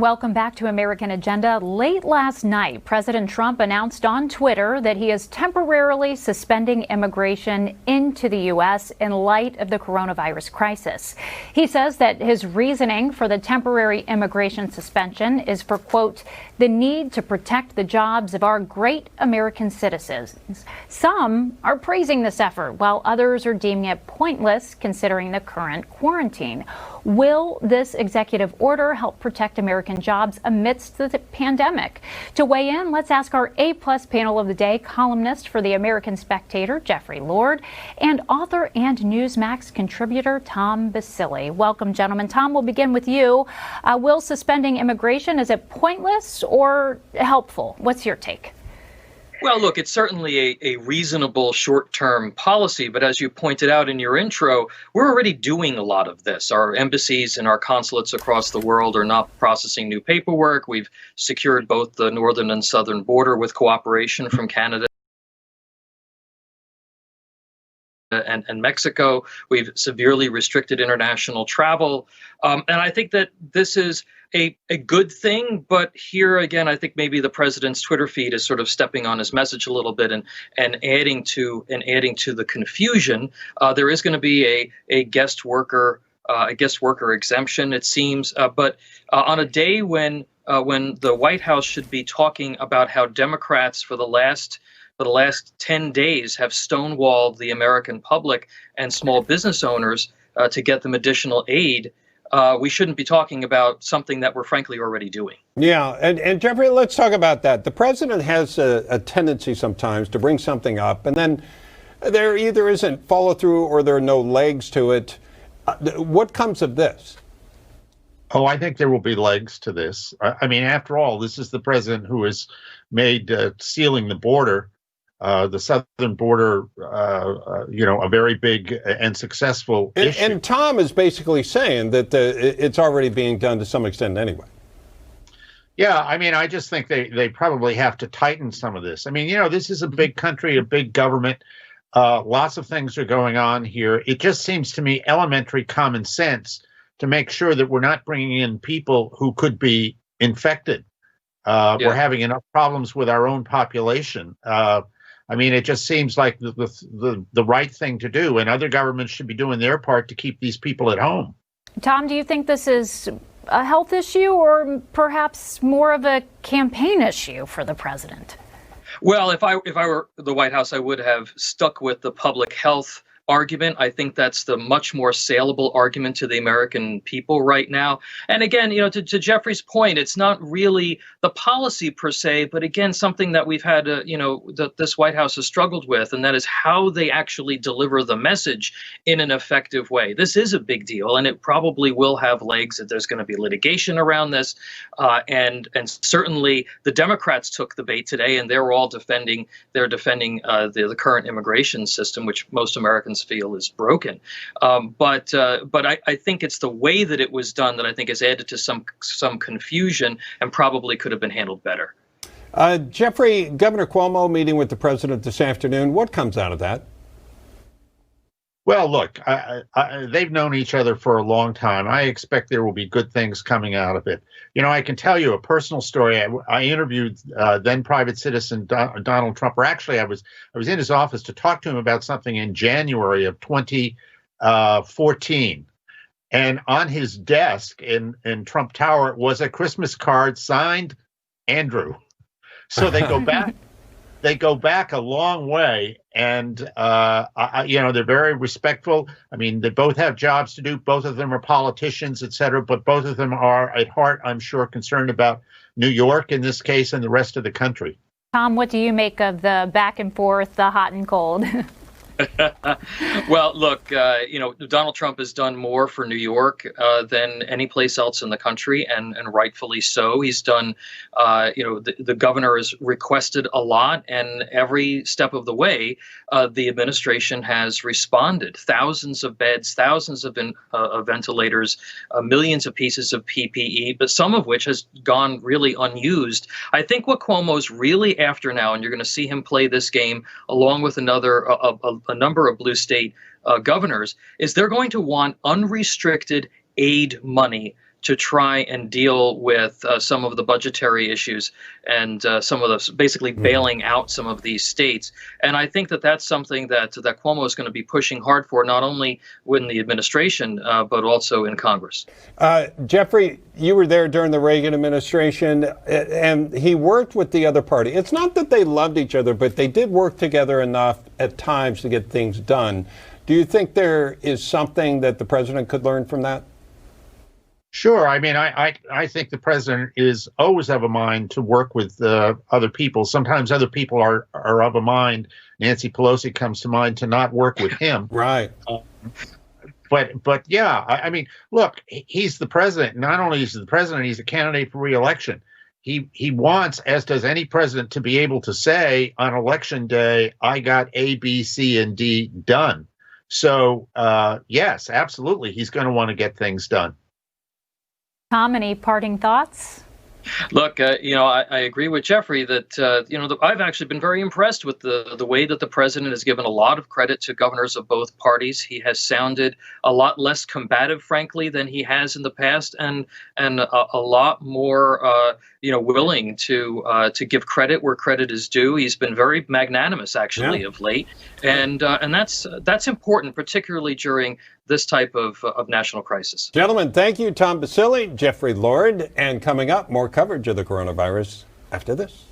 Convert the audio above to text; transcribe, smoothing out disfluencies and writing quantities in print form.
Welcome back to American Agenda. Late last night, President Trump announced on Twitter that he is temporarily suspending immigration into the U.S. in light of the coronavirus crisis. He says that his reasoning for the temporary immigration suspension is for, quote, the need to protect the jobs of our great American citizens. Some are praising this effort, while others are deeming it pointless considering the current quarantine. Will this executive order help protect American jobs amidst the pandemic? To weigh in, let's ask our A-plus panel of the day, columnist for the American Spectator, Jeffrey Lord, and author and Newsmax contributor, Tom Basile. Welcome, gentlemen. Tom, we'll begin with you. Will suspending immigration, is it pointless or helpful? What's your take? Well, look, it's certainly a reasonable short-term policy, but as you pointed out in your intro, we're already doing a lot of this. Our embassies and our consulates across the world are not processing new paperwork. We've secured both the northern and southern border with cooperation from Canada and Mexico. We've severely restricted international travel. And I think that this is a good thing. But here again, I think maybe the president's Twitter feed is sort of stepping on his message a little bit and adding to the confusion. There is going to be a guest worker exemption, it seems. But on a day when the White House should be talking about how Democrats for the last 10 days have stonewalled the American public and small business owners to get them additional aid, we shouldn't be talking about something that we're frankly already doing. Yeah, and Jeffrey, let's talk about that. The president has a tendency sometimes to bring something up, and then there either isn't follow through or there are no legs to it. What comes of this? Oh, I think there will be legs to this. I mean, after all, this is the president who has made sealing the border, the southern border, a very big and successful issue. And Tom is basically saying that it's already being done to some extent anyway. Yeah, I mean, I just think they probably have to tighten some of this. I mean, this is a big country, a big government. Lots of things are going on here. It just seems to me elementary common sense to make sure that we're not bringing in people who could be infected. We're having enough problems with our own population. I mean, it just seems like the right thing to do, and other governments should be doing their part to keep these people at home. Tom, do you think this is a health issue or perhaps more of a campaign issue for the president? Well, if I were the White House, I would have stuck with the public health argument. I think that's the much more saleable argument to the American people right now. And again, to Jeffrey's point, it's not really the policy per se, but again, something that we've had, that this White House has struggled with, and that is how they actually deliver the message in an effective way. This is a big deal, and it probably will have legs, that there's going to be litigation around this. And certainly the Democrats took the bait today, and they're defending the current immigration system, which most Americans feel is broken. But I think it's the way that it was done that I think has added to some confusion and probably could have been handled better. Jeffrey, Governor Cuomo meeting with the president this afternoon. What comes out of that? Well, look, they've known each other for a long time. I expect there will be good things coming out of it. I can tell you a personal story. I interviewed then private citizen Donald Trump, or actually I was in his office to talk to him about something in January of 2014. And on his desk in Trump Tower was a Christmas card signed Andrew. So they go back. They go back a long way, and they're very respectful. I mean, they both have jobs to do. Both of them are politicians, et cetera, but both of them are at heart, I'm sure, concerned about New York in this case and the rest of the country. Tom, what do you make of the back and forth, the hot and cold? Well, look, Donald Trump has done more for New York than any place else in the country, and rightfully so. He's done, the governor has requested a lot, and every step of the way, the administration has responded. Thousands of beds, thousands of ventilators, millions of pieces of PPE, but some of which has gone really unused. I think what Cuomo's really after now, and you're going to see him play this game along with a number of blue state governors, is they're going to want unrestricted aid money to try and deal with some of the budgetary issues and some of those basically bailing out some of these states. And I think that that's something that Cuomo is going to be pushing hard for, not only within the administration, but also in Congress. Jeffrey, you were there during the Reagan administration, and he worked with the other party. It's not that they loved each other, but they did work together enough at times to get things done. Do you think there is something that the president could learn from that? Sure. I mean, I think the president is always of a mind to work with other people. Sometimes other people are of a mind. Nancy Pelosi comes to mind to not work with him. Right. But yeah, I mean, look, he's the president. Not only is he the president, he's a candidate for re-election. He wants, as does any president, to be able to say on election day, I got A, B, C, and D done. So, yes, absolutely, he's going to want to get things done. Tom, any parting thoughts? Look, I agree with Jeffrey that, I've actually been very impressed with the way that the president has given a lot of credit to governors of both parties. He has sounded a lot less combative, frankly, than he has in the past, and a lot more, willing to give credit where credit is due. He's been very magnanimous, actually, of late, and that's important, particularly during this type of national crisis. Gentlemen, thank you, Tom Basile, Jeffrey Lord, and coming up, more coverage of the coronavirus after this.